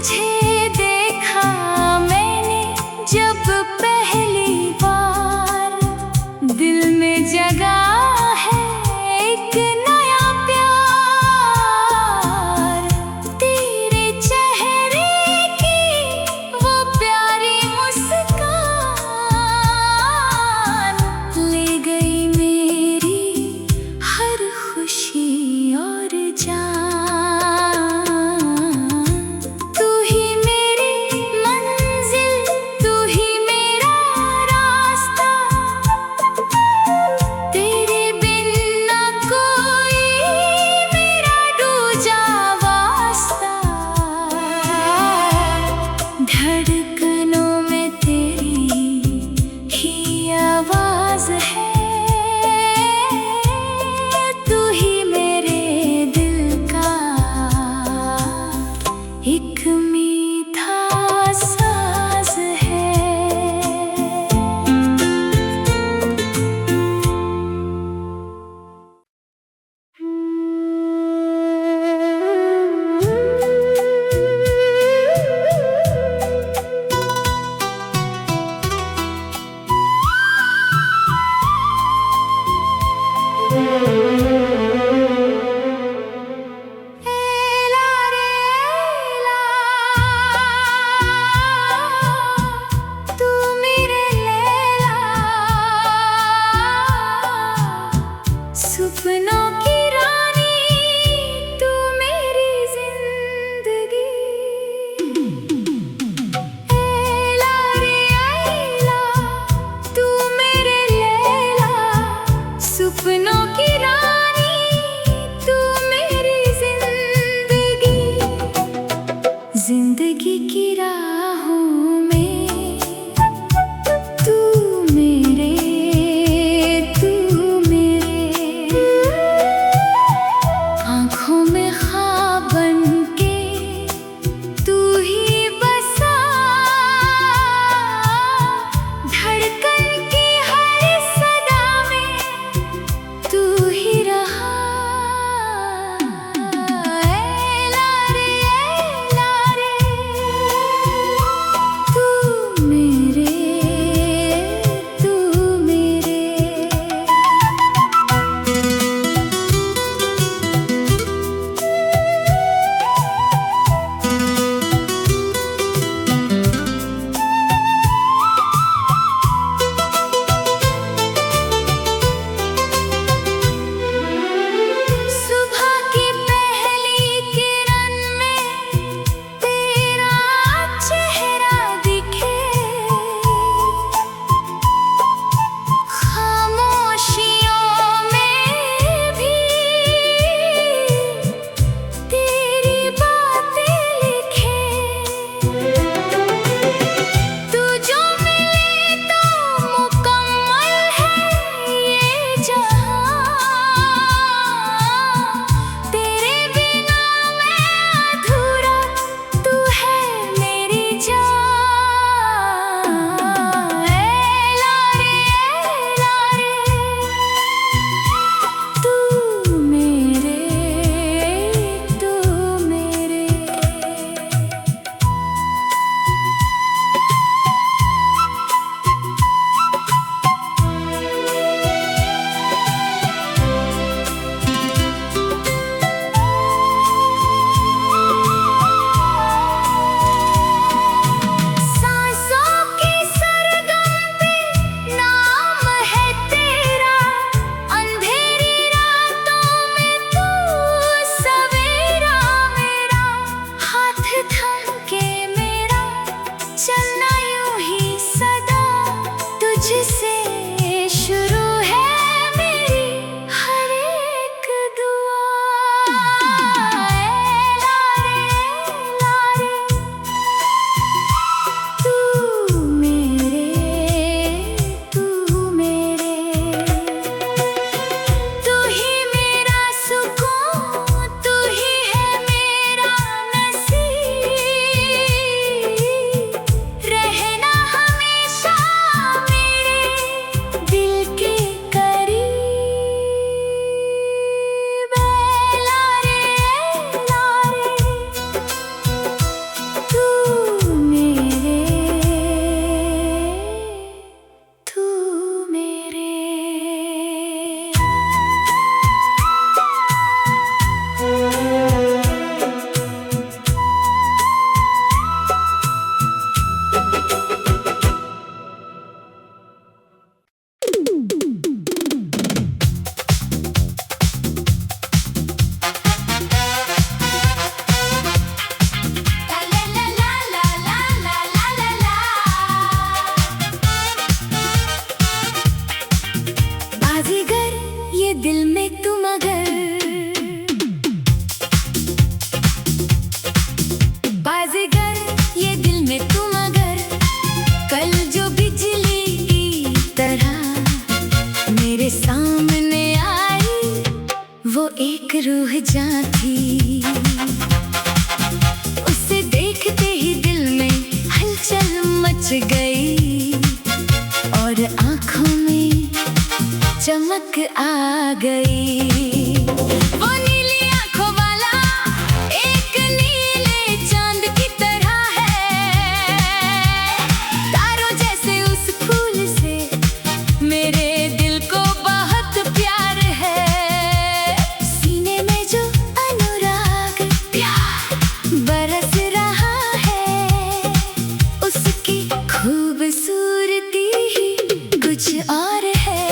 तुझे देखा मैंने जब पहली बार, दिल में जगा है एक नया प्यार। तेरे चेहरे की वो प्यारी मुस्कान ले गई मेरी हर खुशी और जान। धड़कनों में तेरी ही आवाज है, तू ही मेरे दिल का एक मीठा साज है। सपनों की रानी तू मेरी जिंदगी, ऐला रे ऐला तू मेरे लैला। सपनों की रानी तू मेरी जिंदगी, जिंदगी की राहों में तू मेरे रूह जान थी। उसे देखते ही दिल में हलचल मच गई और आंखों में चमक आ गई। वो नीली आंखों वाला एक नीले चांद की तरह है, तारों जैसे उस फूल से मेरे दिल को बहुत प्यार है। सीने में जो अनुराग प्यार बरस रहा है, उसकी खूबसूरती ही कुछ और है।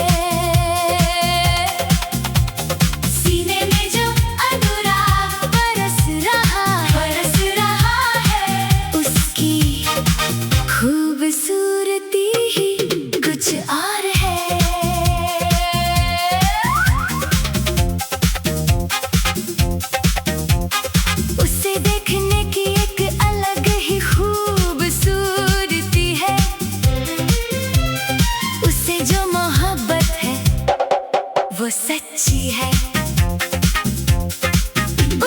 सीने में जो अनुराग बरस रहा है, उसकी खूबसूरती ही कुछ और है। उसे देखने की एक अलग ही खूबसूरती है। उसे जो मोहब्बत है वो सच्ची है।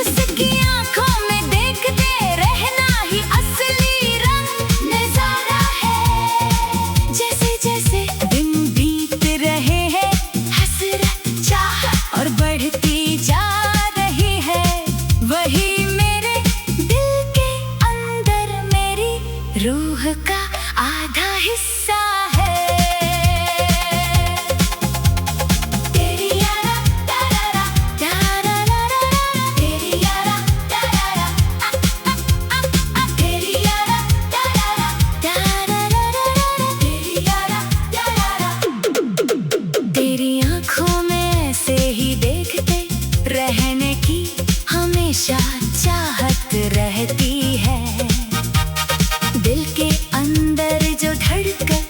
उसकी आंखों में देखते रहना ही असली रंग नजारा है। जैसे जैसे दिन बीत रहे हैं, हसरत चाहत और बढ़ती जा रही है। वही मेरे दिल के अंदर मेरी रूह का आधा हिस्सा है। तेरी यारा तारारा तारारा, तेरी यारा तारारा, तेरी यारा तारारा तारारा, तेरी यारा तारारा। तेरी आंखों में ऐसे ही देखते रहने की हमेशा चाहत रहती है। दिल के अंदर जो धड़कन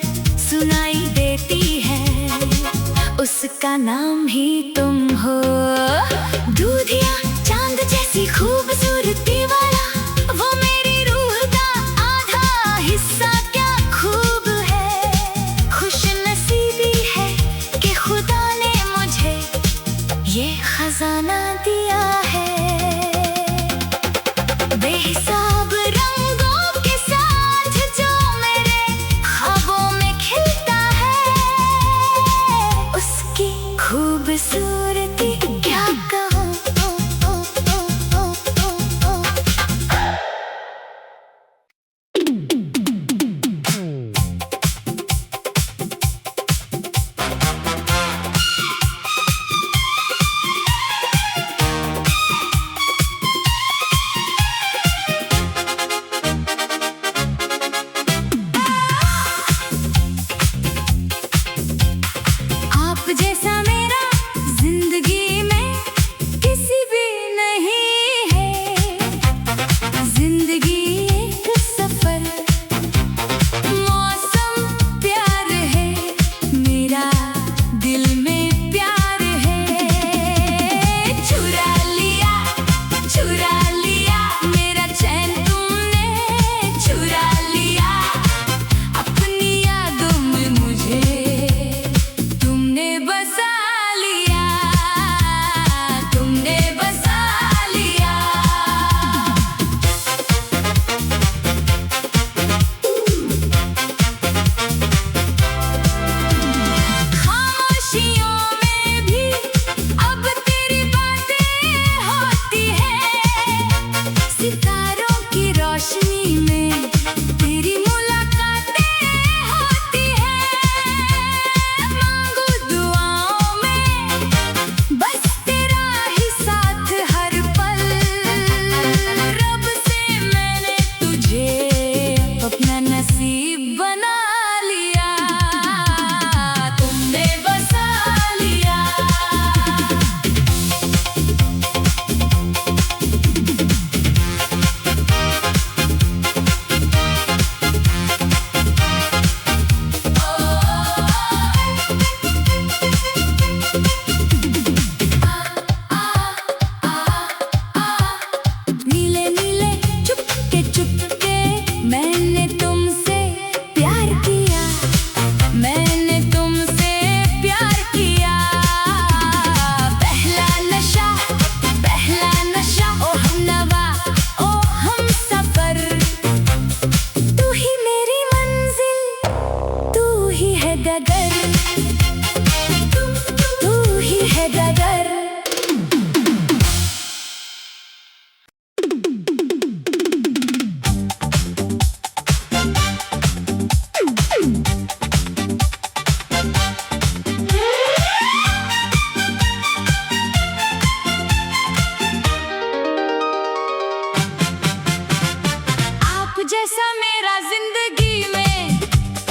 जैसा मेरा जिंदगी में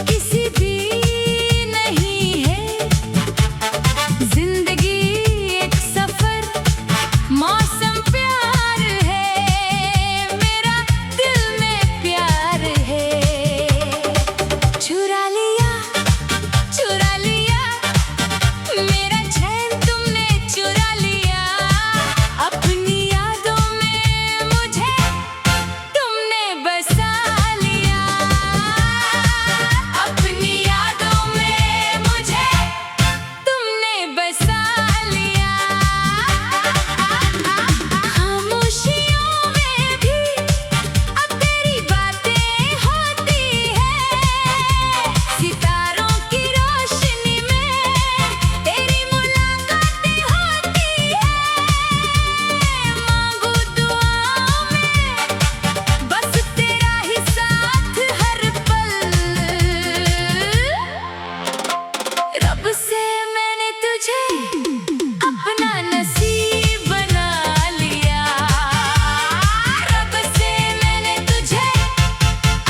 किसी भी नहीं है। जिंदगी एक सफर, मौसम प्यार है, मेरा दिल में प्यार है। चुरा लिया मेरा चैन तुमने, चुरा लिया अपनी यादों में मुझे तुमने बसा लिया। अपनी यादों में मुझे तुमने बसा लिया। खामोशियों में भी अब तेरी बातें होती है। सितारों की रोशनी में तेरी मुलाकातें होती है। मांगू दुआओं में बस तेरा ही साथ हर पल। रब से मैंने तुझे अपना नसीब बना लिया। रब से मैंने तुझे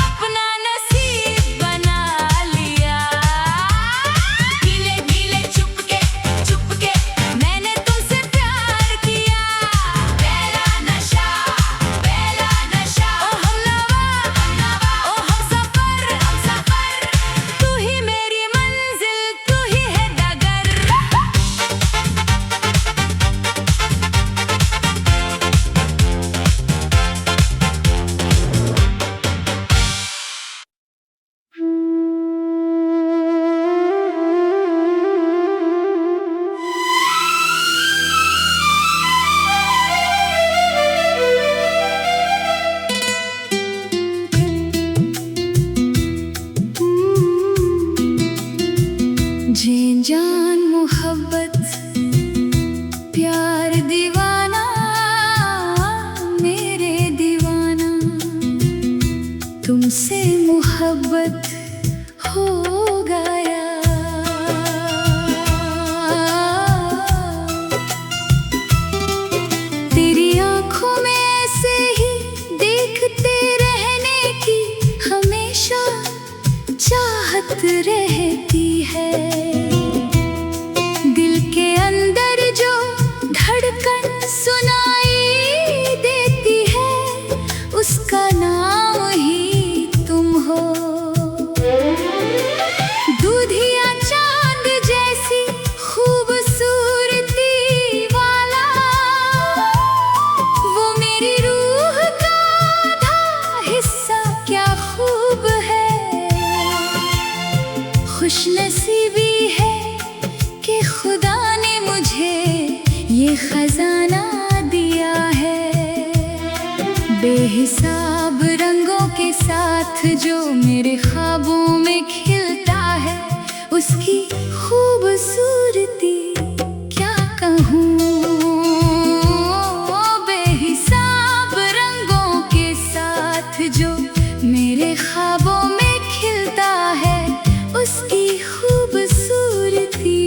अपना नसीब बना लिया। धीरे धीरे चुपके मैंने तुझसे प्यार किया। पहला नशा ओ हमनवा ओ हम सफर। तू ही मेरी मंजिल, तू ही है डगर। जी जान मोहब्बत प्यार दीवाना, मेरे दीवाना तुमसे मोहब्बत हो गया। तेरी आंखों में ऐसे ही देखते रहने की हमेशा चाहत रहती है। दिल के अंदर जो धड़कन सुनाई देती है, उसका नाम ही तुम हो। दूधिया चांद जैसी खूबसूरती वाला, वो मेरी रूह का आधा हिस्सा क्या खूब है। खुशनसीबी है कि खुदा ने मुझे ये खजाना दिया है। बेहिसाब रंगों के साथ जो मेरे ख्वाबों में खिलता है, उसकी खूबसूरती क्या कहूँ। बेहिसाब रंगों के साथ जो मेरे ख्वाबों में खिलता है, उसकी खूबसूरती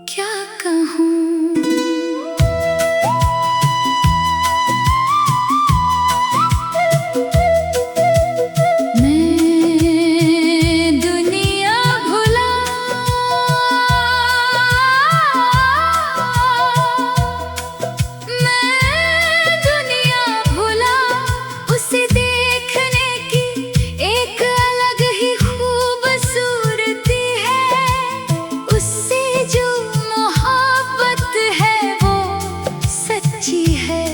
क्या कहूँ। मैं दुनिया भुला उसे देखने की एक अलग ही खूबसूरती है। उससे जो मोहब्बत है वो सच्ची है।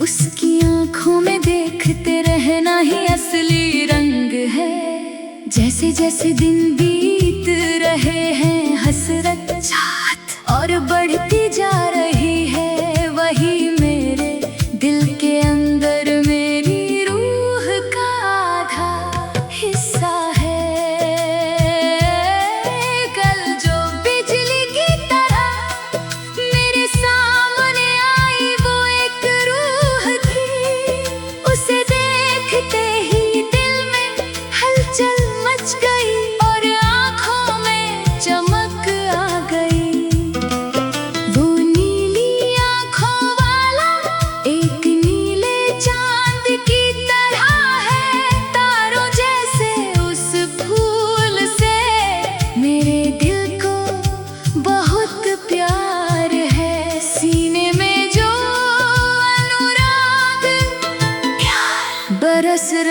उसकी आंखों में देखते रहना ही असली रंग है। जैसे जैसे दिन बीत रहे हैं, हसरत चाहत और बढ़ती जा रही है। वही मेरे दिल के अंदर मेरी रूह का आधा हिस्सा है। कल जो बिजली की तरह मेरे सामने आई, वो एक रूह थी। उसे देखते ही दिल में हलचल मच गई और आंखों में चमक आ गई। वो नीली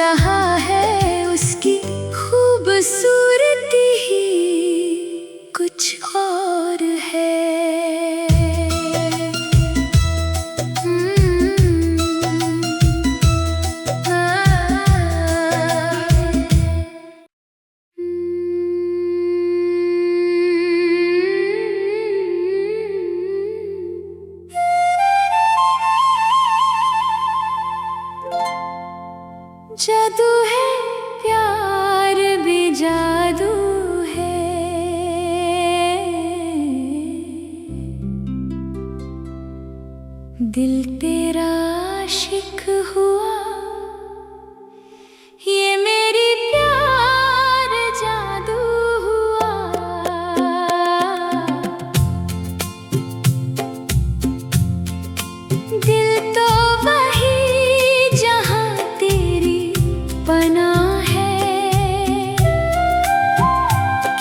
रहा है उसकी खूबसूरती ही कुछ और है। जादू है प्यार भी जादू है, दिल तेरा आशिक हुआ, ये मेरी प्यार जादू हुआ। दिल तो वही जहां तेरी बना है,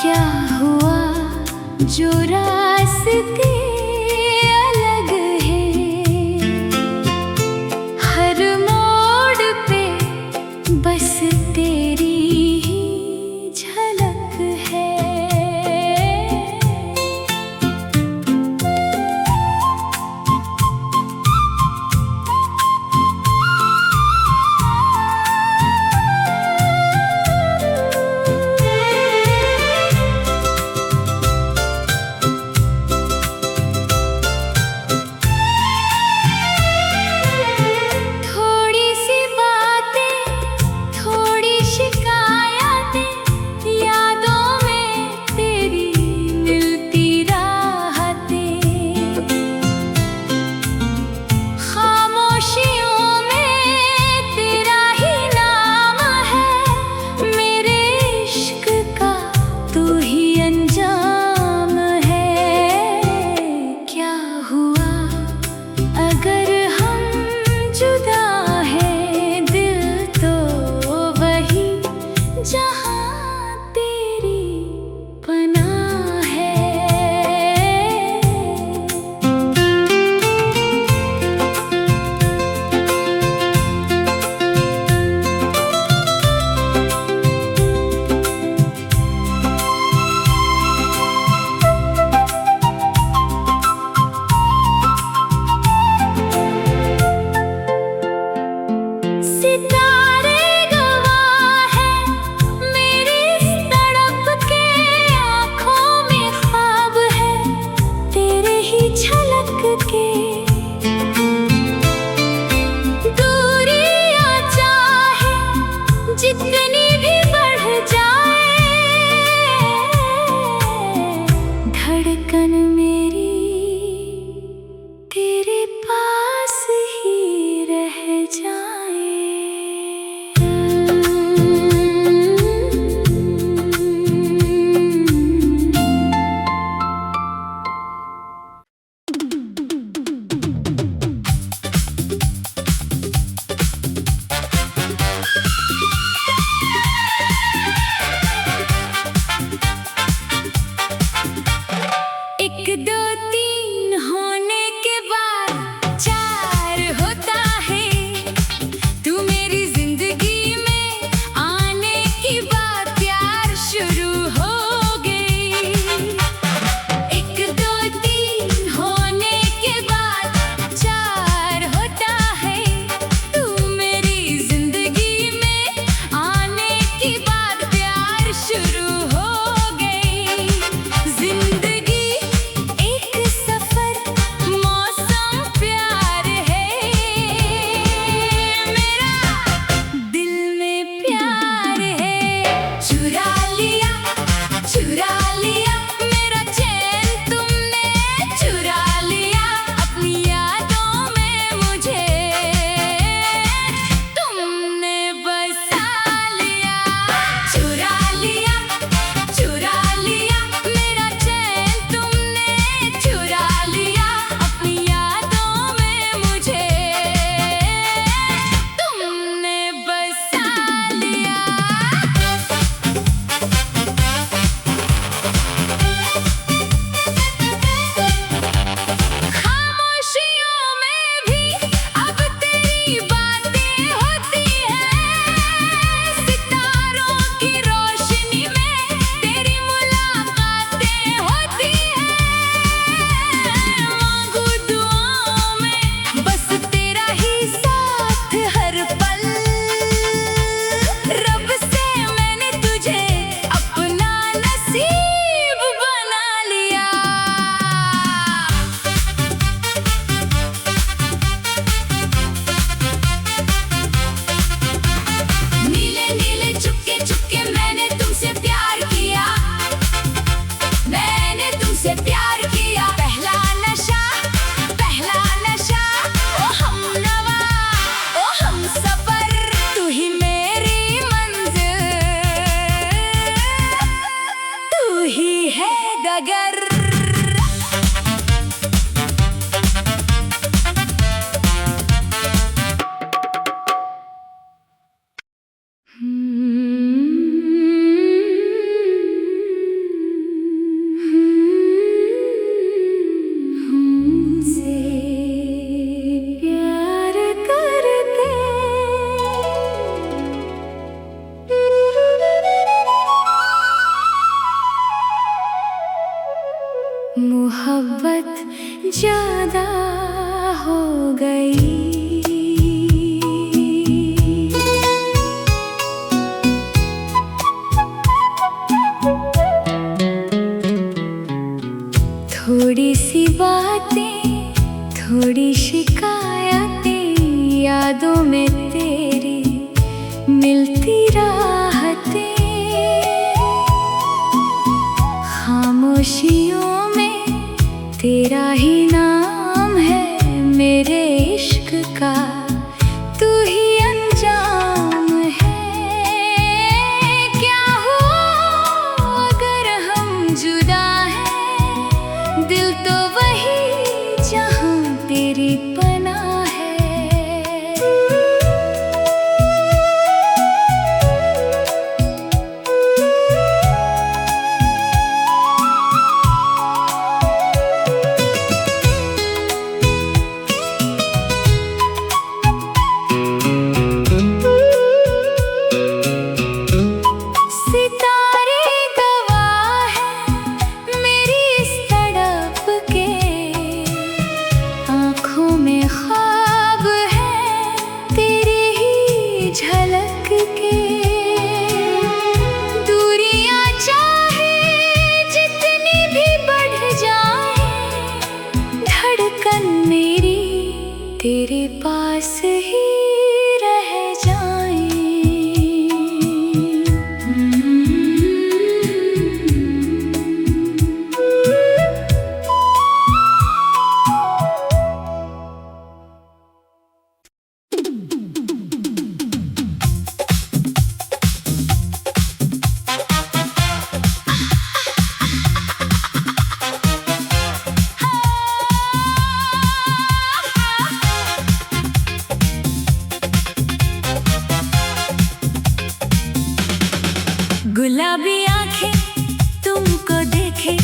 क्या हुआ जो रास्ते अलग हैं, हर मोड़ पे बस तेरी ही झलक है। मिलती राहतें, खामोशियों में तेरा ही नाम है मेरे इश्क का, तू ही अंजाम है। क्या हो अगर हम जुदा हैं, दिल तो वही जहां तेरी पनाह है। तेरे पास ही रह जाएं। गुलाबी आंखें तुमको देखे,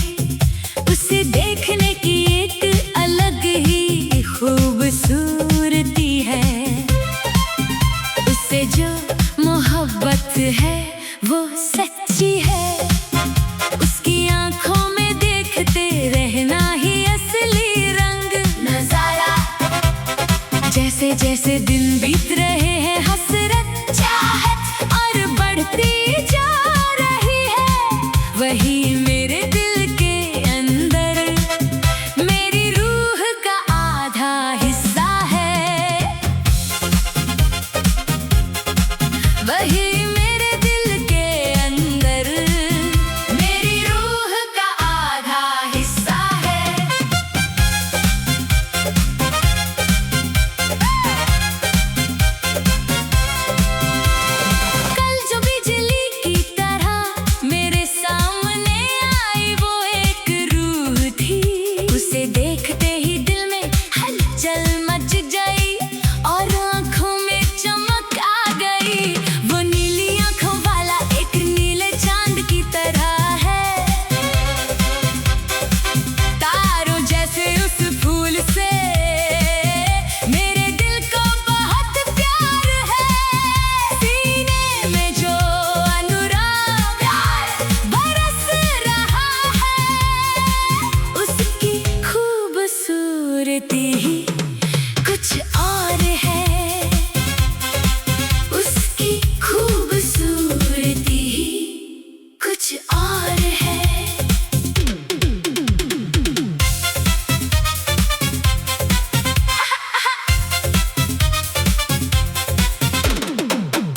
उसे देखने की एक अलग ही खूबसूरती है। उससे जो मोहब्बत है वो सच्ची है, उसकी आंखों में देखते रहना ही असली रंग नजारा। जैसे जैसे दिन बीत रहे हैं हसरत चाहत और बढ़ती वही मेरे दिल के अंदर मेरी रूह का आधा हिस्सा है। वही मेरे दिल के अंदर मेरी रूह का आधा हिस्सा है। कल जो बिजली की तरह मेरे सामने आई वो एक रूह थी, उसे देखते ही दिल में हलचल मच गई और आंखों में चमक आ गई। वो नीली आंखों वाला एक नीले चांद की तरह है, तारों जैसे उस फूल से मेरे दिल को बहुत प्यार है। सीने में जो अनुराग बरस रहा है, उसकी खूबसूरती ही कुछ और है। उसकी खूबसूरती ही कुछ और है।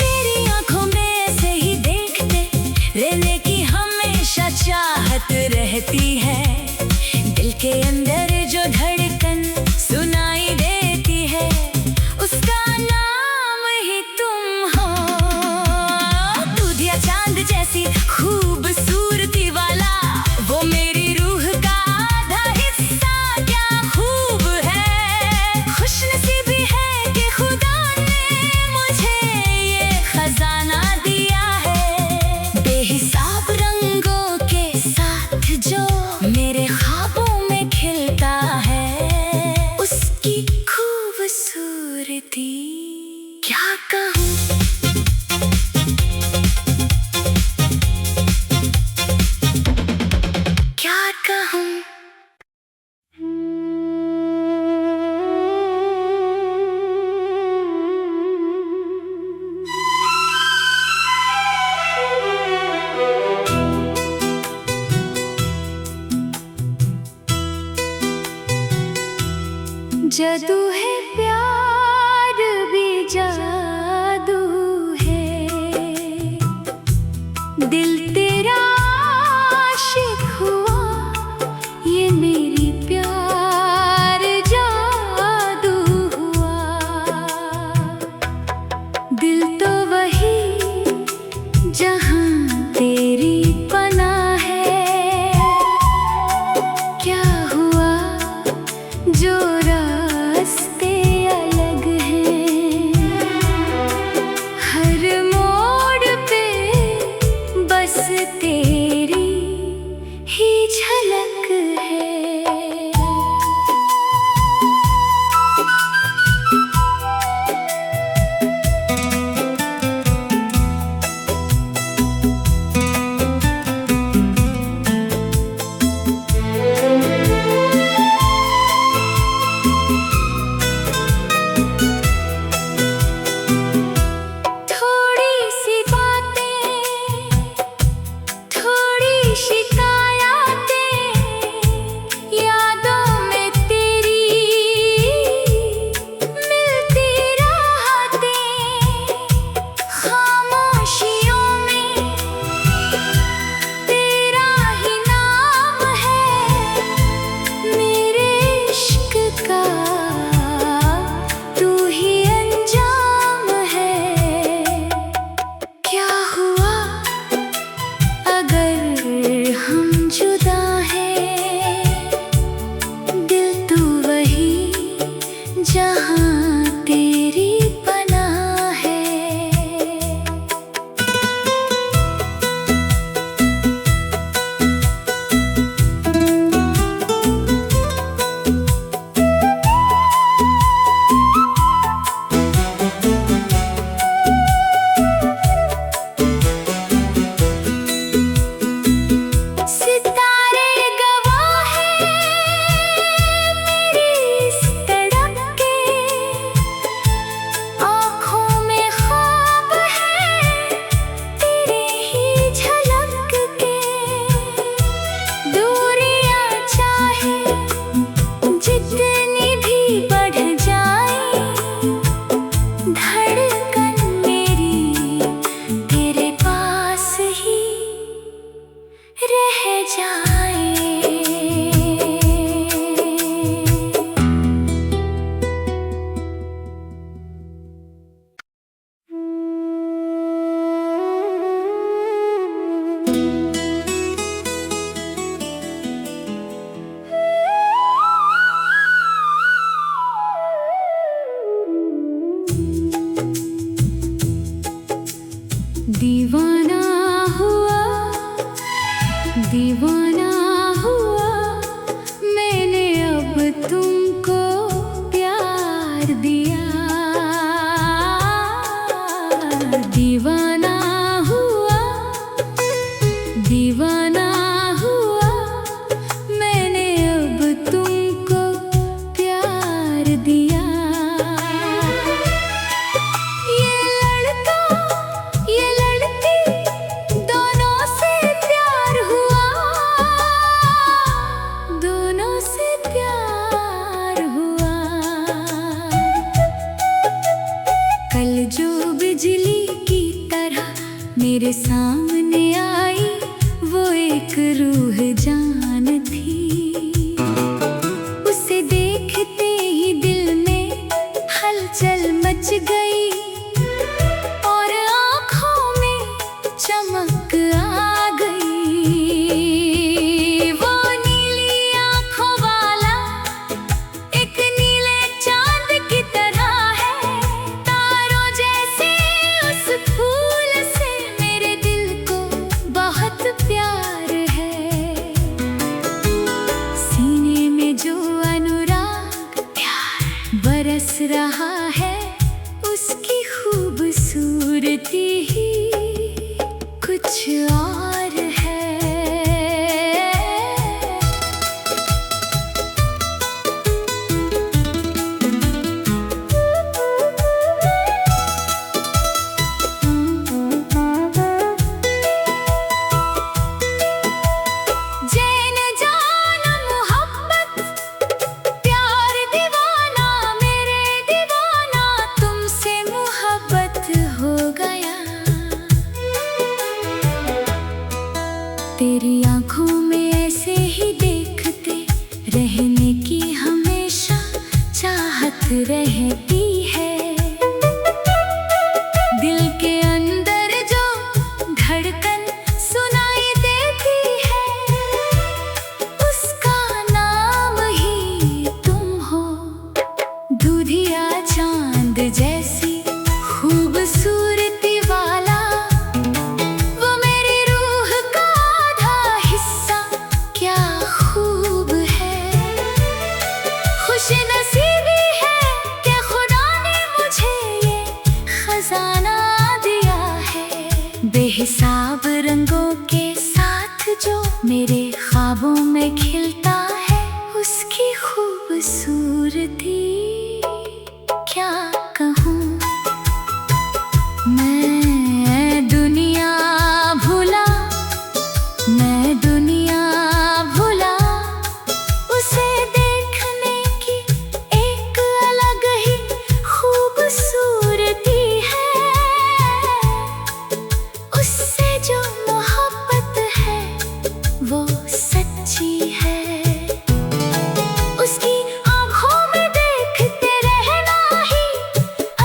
तेरी आंखों में ऐसे ही देखते रहने की हमेशा चाहत रहती है। दिल के अंदर जो धड़कन सुनाई देती है, उसका नाम ही तुम हो। दूधिया चांद जैसी खूबसूरती वाला वो मेरी रूह का आधा हिस्सा क्या खूब है। खुशनसीबी है कि खुदा ने मुझे ये खजाना दिया है। बेहिसाब रंगों के साथ जो मेरे ख्वाबों में खिलता है, उसकी खूबसूरती क्या कहूँ। क्या कहूँ। जादू है प्यार भी जादू है। दिल तेरा आशिक हुआ, ये मेरी प्यार जादू हुआ। दिल तो वही जहां तेरी पनाह है, क्या हुआ जो रास्ते अलग हैं। हर मोड़ पे बस तेरी ही झलक है। थोड़ी सी बातें, थोड़ी शिकायतें, यादों में तेरी मिलती राहतें। खामोशियों में तेरा ही नाम है, मेरे इश्क का तू ही अंजाम है। क्या हुआ अगर हम जुदा हैं, दिल तू वही जहां तेरी पनाह है। सितारे गवाह हैं मेरी इस तड़प के, आँखों में ख्वाब है तेरे ही झलक के। दूरियां चाहे जितनी भी बढ़ जाए, धड़कन मेरी तेरे पास ही रह जाए। दीवाना हुआ, दीवाना हुआ, मैंने अब तुमको प्यार दिया। दीवाना हुआ, दीवाना हुआ, मैंने अब तुमको प्यार दिया। ये लड़का ये लड़की दोनों से प्यार हुआ, दोनों से प्यार हुआ। कल जो बिजली की तरह मेरे सामने आई, वो एक रूह जान थी। उसे देखते ही दिल में हलचल मच गई, और आँखों में चमक आ गई। वो नीली आँखों वाला एक नीले चांद की तरह है, तारों जैसे उस फूल से मेरे दिल को बहुत प्यार है। तेरी आंखों में ऐसे ही देखते रहने की हमेशा चाहत रहती है। दिल के अंदर जो धड़कन सुनाई देती है, उसका नाम ही तुम हो। दूधिया चांद जैसी खूबसूरती वाला, वो मेरी रूह का आधा हिस्सा, क्या खूब है। खुशनसीबी है कि खुदा ने मुझे ये खजाना दिया है। बेहिसाब रंगों के साथ जो मेरे ख्वाबों में खिलता है, उसकी खूबसूरती क्या कहूँ। मैं दुनिया भुला उसे देखने की एक अलग ही खूबसूरती है। उससे जो मोहब्बत है वो सच्ची है। उसकी आँखों में देखते रहना ही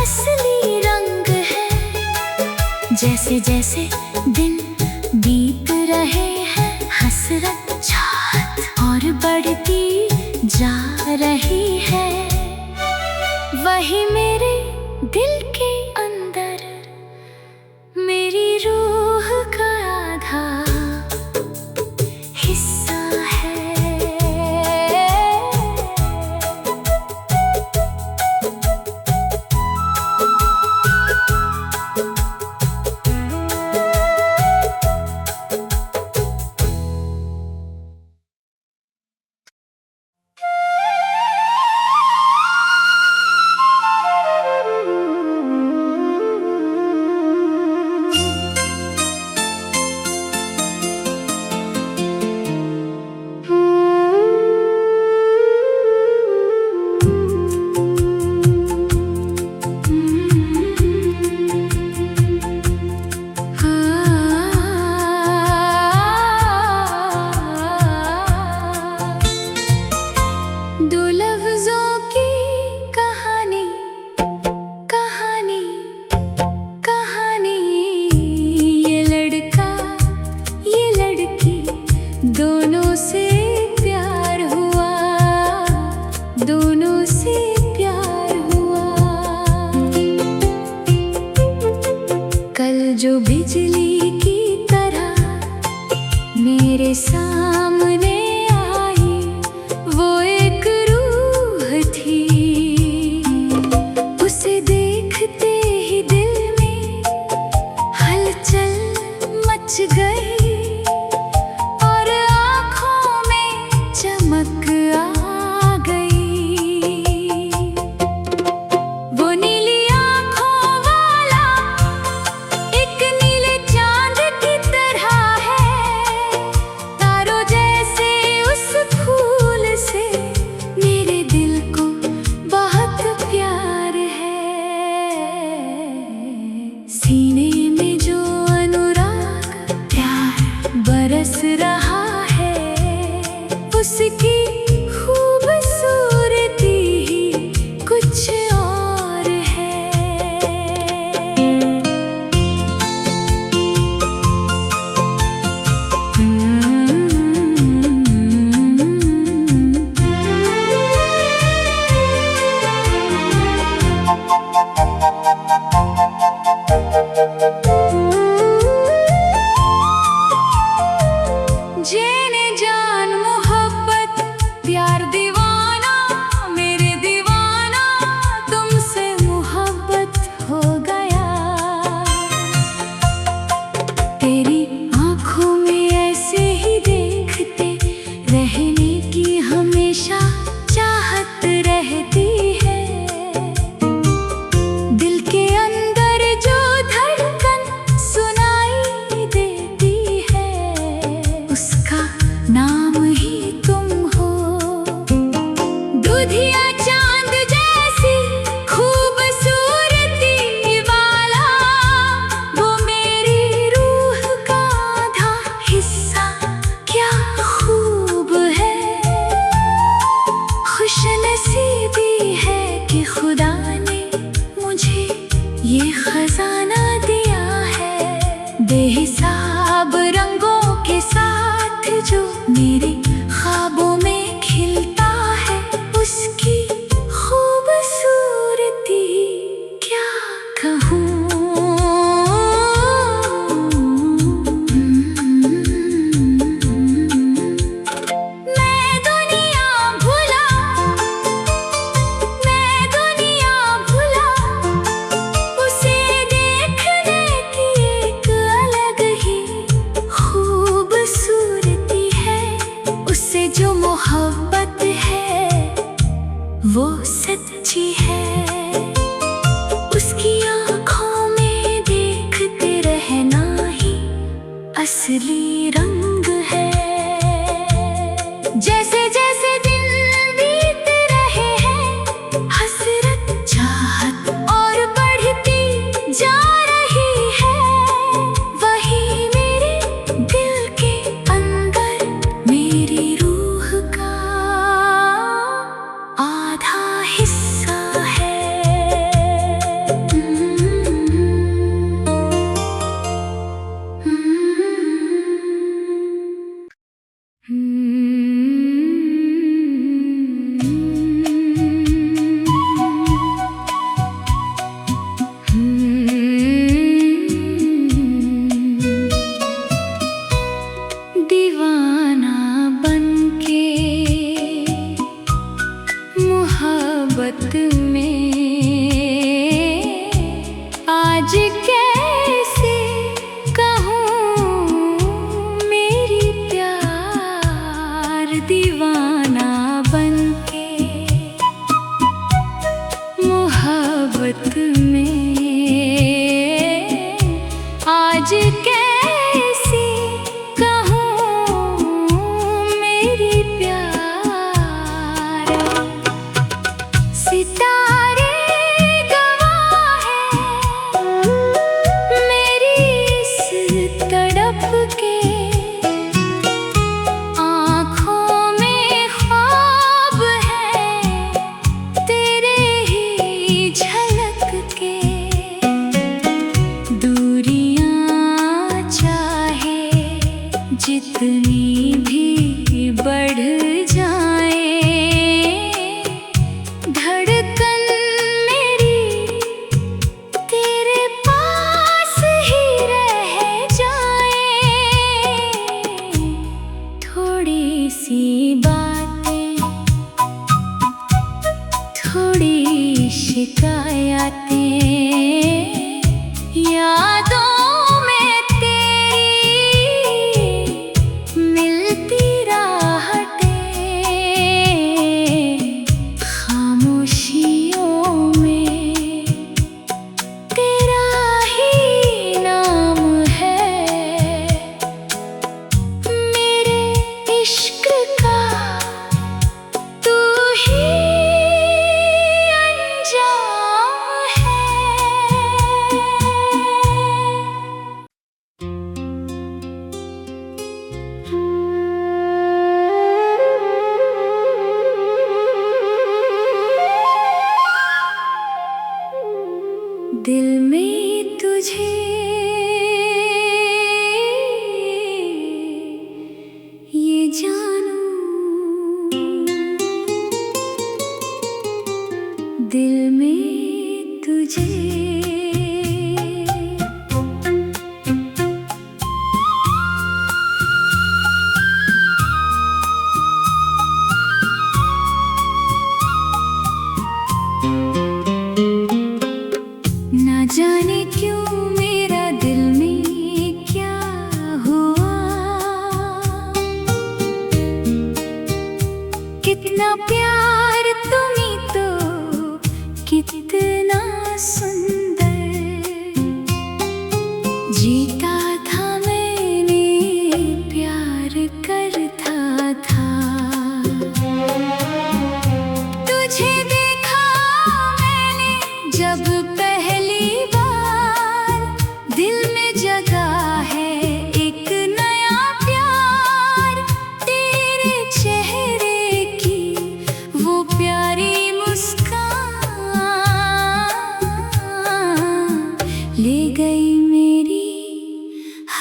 असली रंग है। जैसे जैसे दिन बीत रहे हैं, हसरत चाहत और बढ़ती जा रही है। वही मेरे दिल के अंदर मेरी रूह का आधा हिस्सा है। दो लफ्जों की कहानी ये लड़का ये लड़की, दोनों से प्यार हुआ, दोनों से प्यार हुआ। कल जो बिजली की तरह मेरे सामने आई, वो एक रूह थी। उसे देखते ही दिल में हलचल मच गई और आँखों में चमक आ गई। वो नीली आँखों वाला एक नीले चांद की तरह है। तारों जैसे उस फूल से मेरे दिल को बहुत प्यार है। सीने में जो अनुराग प्यार बरस रहा है, उसकी खूबसूरती ही कुछ और है। जेने जान मोहब्बत प्यार दीवाना, मेरे दीवाना तुमसे मोहब्बत हो गया। तेरी आँखों में ऐसे ही देखते रहने की हमेशा चाहत रहती है। दिल के अंदर जो धड़कन सुनाई देती है, उसका नाम ही तुम हो। दूधिया चांद जैसी खूबसूरती वाला, वो मेरी रूह का बेहिसाब रंगों के साथ जो मेरे ख्वाबों में खिलता है, उसकी खूबसूरती क्या कहूँ। मोहब्बत है वो सच्ची है, उसकी आँखों में देखते रहना ही असली रंग है। जैसे जैसे दिन बीत रहे हैं, हसरत चाहत और बढ़ती जा रही है। वही मेरे दिल के अंदर मेरी दीवाना बनके मोहब्बत में आज कैसे कहूँ मेरी प्यार। दीवाना बनके मोहब्बत में आज कैसे कहूँ मेरी प्यार। सितारे गवाह हैं मेरी इस तड़प के, आँखों में ख्वाब है तेरे ही झलक के। दूरियां चाहे जितनी भी बढ़ जाए, धड़कन मेरी तेरे पास ही रह जाए। थोड़ी सी बातें, थोड़ी शिकायतें, यादों में तेरी मिलती राहतें।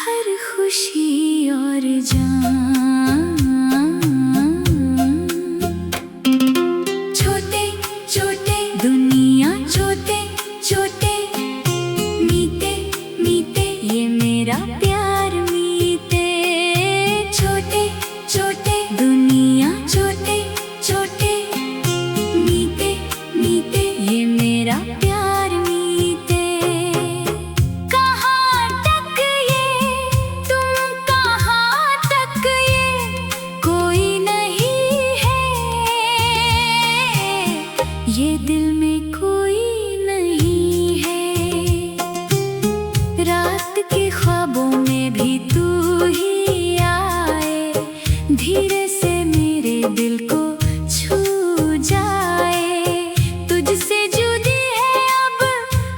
हर खुशी और जान। छोटे छोटे दुनिया छोटे छोटे मीते मीते ये मेरा प्यार मीते। छोटे छोटे दुनिया छोटे छोटे मीते मीते ये मेरा प्यार मीते। कहाँ तक ये तुम कहाँ तक ये कोई नहीं है, ये दिल में कोई नहीं है। रात के ख्वाबों में भी तू ही आए, धीरे से मेरे दिल को छू जाए। तुझसे जुदी है अब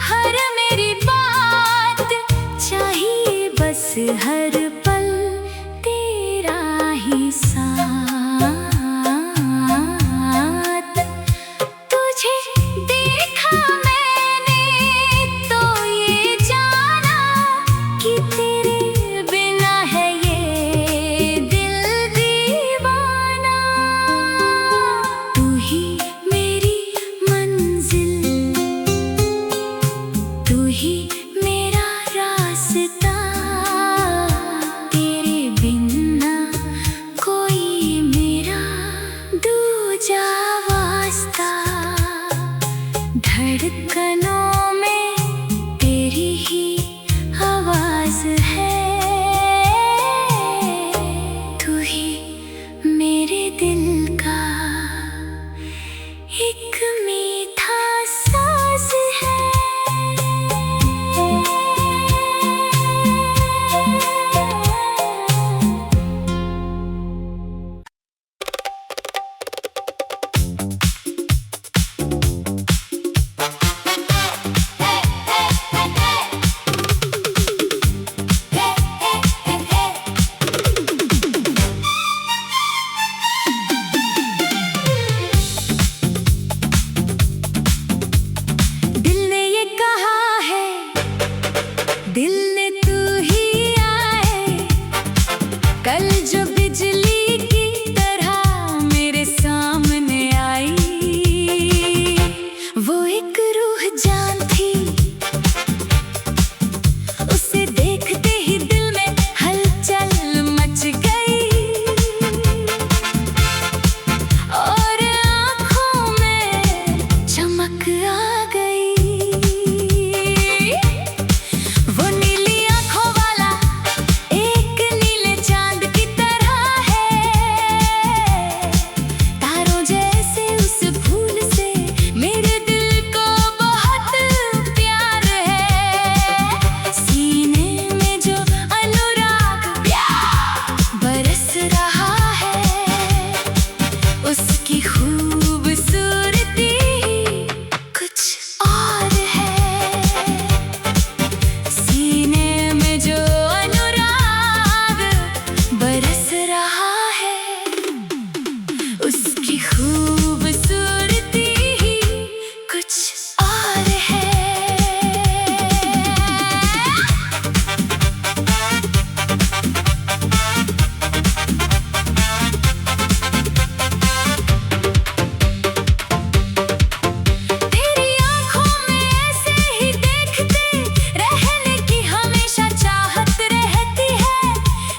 हर मेरी बात, चाहिए बस हर पल तेरा ही साथ। तुझे देखा मैंने तो ये जाना कि तेरे बिना है ये दिल दीवाना। तू ही मेरी मंजिल, तू ही मेरा रास्ता, तेरे बिना कोई मेरा दूजा वास्ता। धड़कनों में तेरी ही आवाज है, तू ही मेरे दिल का एक मीठा साज है। दिल ने ये कहा है, दिल ने तू ही आए। कल जो बिजली की तरह मेरे सामने आई, वो एक रूह जान थी। उसे देखते ही दिल में हलचल मच गई, और आँखों में चमक आ गई। वो नीली आँखों वाला एक नीले चांद की तरह है, तारों जैसे उस फूल से मेरे दिल को बहुत प्यार है। सीने में जो अनुराग प्यार बरस रहा है, उसकी खूबसूरती कुछ और है। सीने में जो अनुराग बरस रहा है, उसकी खूबसूरती कुछ और है। तेरी आँखों में ऐसे ही देखते रहने की हमेशा चाहत रहती है।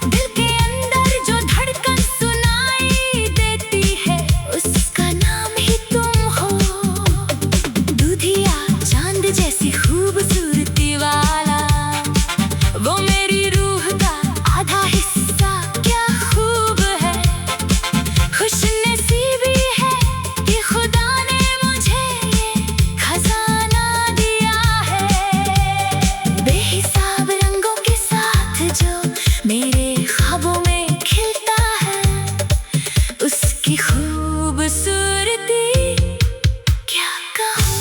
दिल के अंदर जो धड़कन सुनाई देती है, उसका नाम ही तुम हो। दूधिया चांद जैसी खूबसूरती वाला, वो मेरी रूह का आधा हिस्सा क्या खूब है। खुशनसीबी है कि खुदा ने मुझे ये खजाना दिया है। बेहिसाब रंगों के साथ जो मेरे ख्वाबों में खिलता है, उसकी खूबसूरती क्या कहूँ।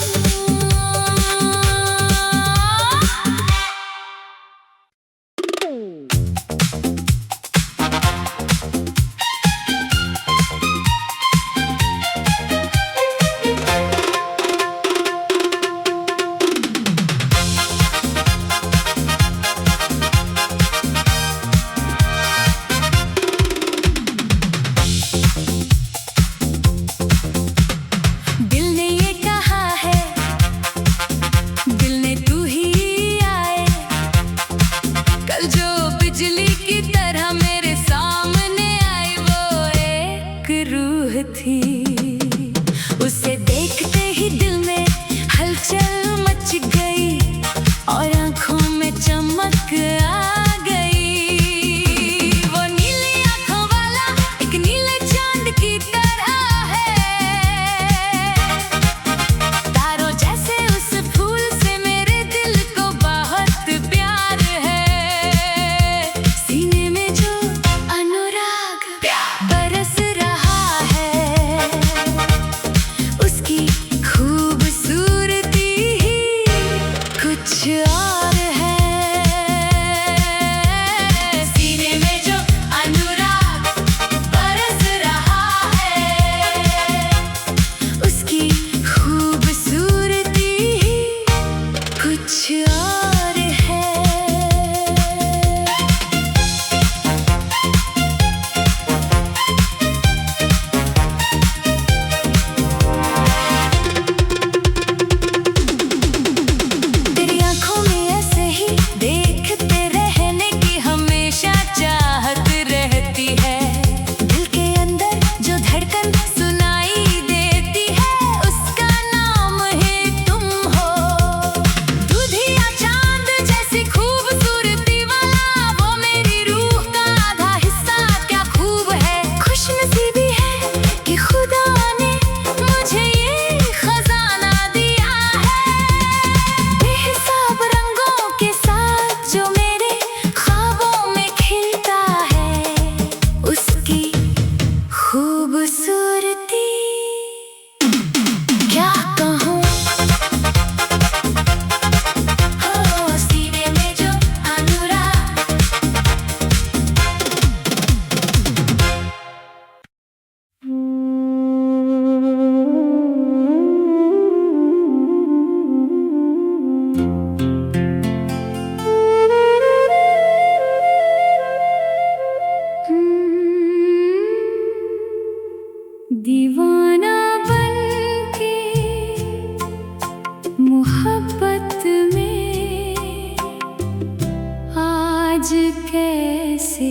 कैसे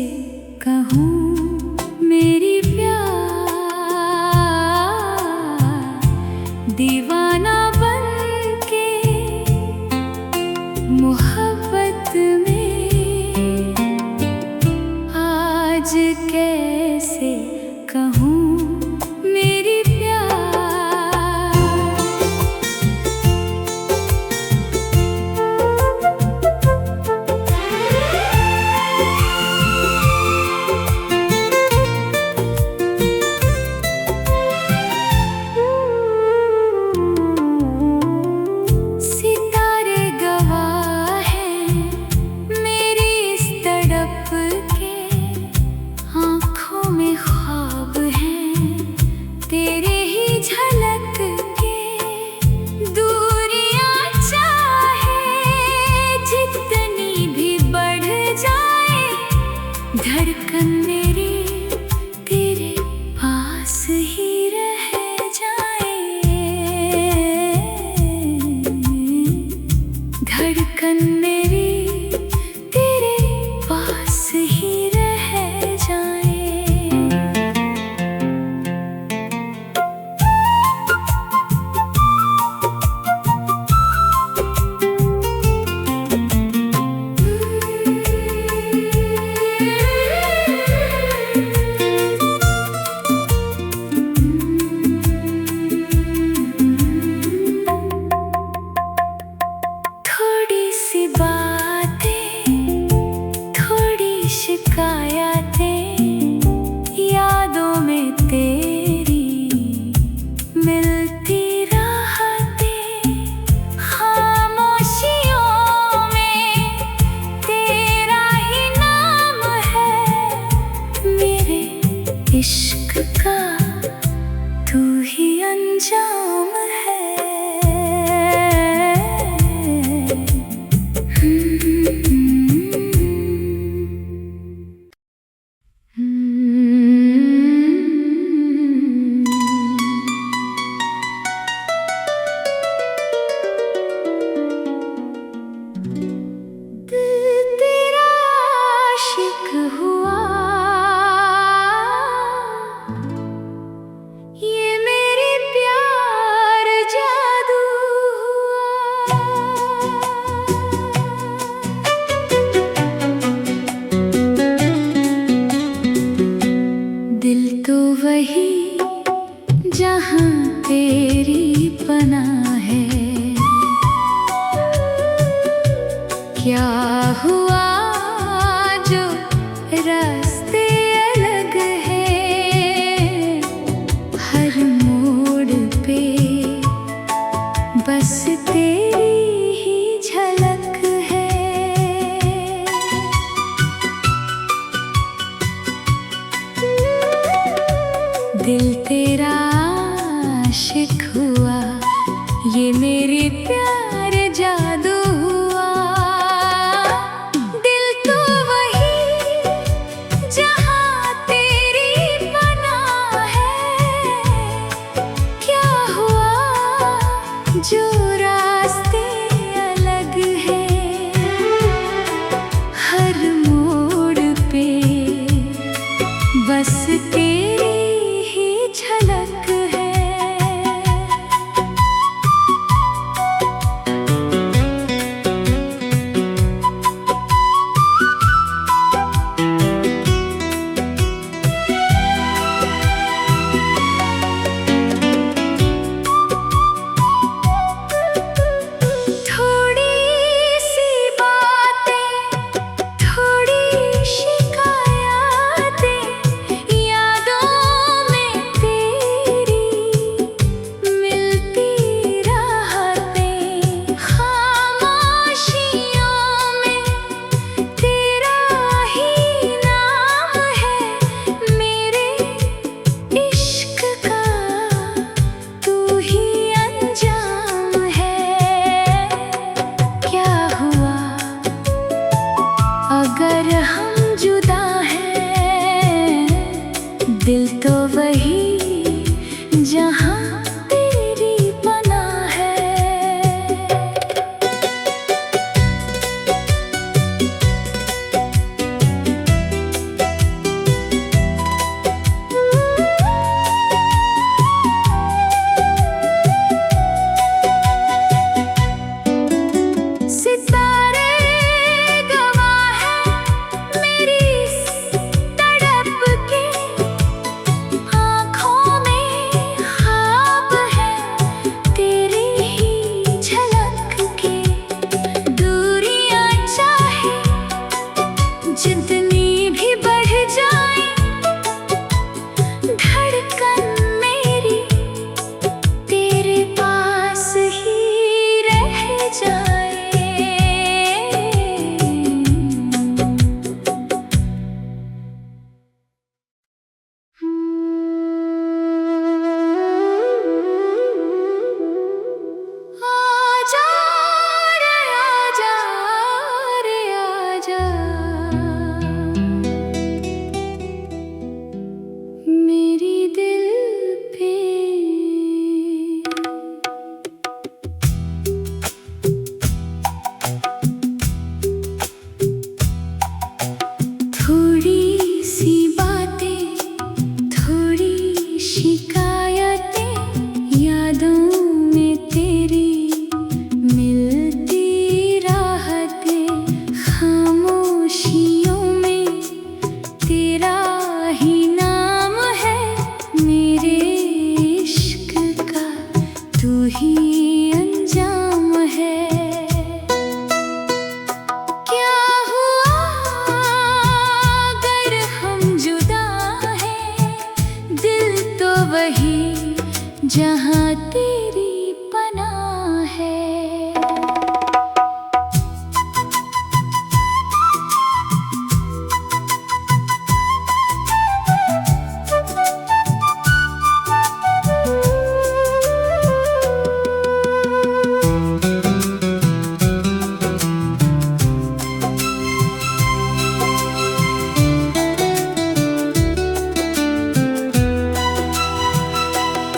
कहूँ मेरी प्यार दीवाना बनके मोहब्बत में आज कैसे कहूँ मेरी धड़कन मेरी तेरे पास ही रह जाए, धड़कन मेरी तेरे पास ही रह जाए। शिकायतें यादों में तेरी मिलती राहतें, खामोशियों में तेरा ही नाम है, मेरे इश्क का तू ही अंजाम है। दिल तो वही जहाँ तेरी पनाह है, क्या हुआ जो रास्ते अलग हैं, हर मोड़ पे बस तेरी ही झलक है। दिल तेरा आशिक हुआ, ये मेरी प्यार जादू हुआ। दिल तो वही जहाँ तेरी पनाह है, क्या हुआ जो रास्ते अलग हैं, हर मोड़ पे बस तेरी झलक है। थोड़ी सी बातें, थोड़ी शिकायतें यादों में तेरी मिलती राहतें, खामोशियों में तेरा ही नाम है, मेरे इश्क का तू ही अंजाम है। क्या हुआ अगर हम जुदा हैं, दिल तो वही जहाँ तेरी पनाह है। जितनी भी बढ़ जाए धड़कन मेरी तेरे पास ही रह जाए। आजा रे आजा रे आजा मेरी दिल पे। थोड़ी सी बातें, थोड़ी शिकायतें, यादों में तेरी मिलती राहतें, खामोशियों में तेरा ही नाम है, मेरे इश्क का तू ही अंजाम है। क्या हुआ अगर हम जुदा हैं, दिल तो वही जहाँ तेरी पनाह है।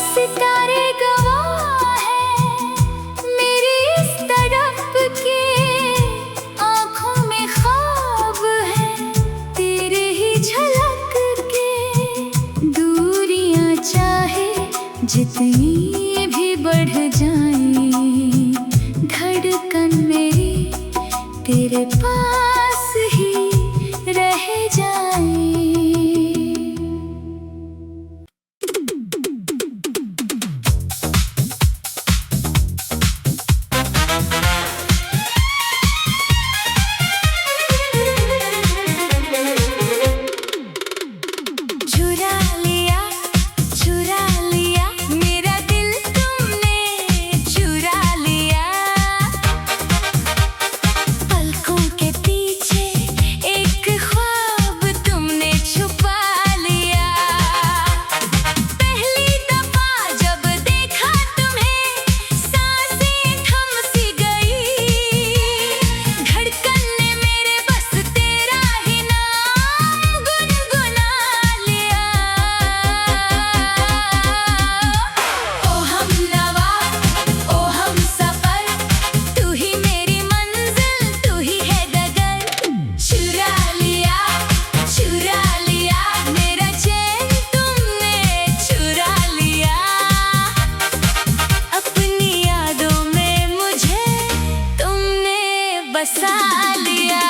सितारे गवाह हैं मेरी इस तड़प के, आँखों में ख्वाब हैं तेरे ही झलक के। दूरियां चाहे जितनी भी बढ़ जाएं, धड़कन मेरी तेरे पास ही रह जाए। चुरा लिया मेरा दिल तुमने, चुरा लिया। पलकों के पीछे एक ख्वाब तुमने छुपा लिया। पहली दफा जब देखा तुम्हें, सांसें थम सी गई। धड़कन ने मेरे बस तेरा ही नाम गुनगुना लिया। ओ हमनवा, ओ हमसफर, तू ही मेरी मंजिल, तू ही है डगर। चुरा लिया मेरा चैन तुमने, चुरा लिया। अपनी यादों में मुझे तुमने बसा लिया।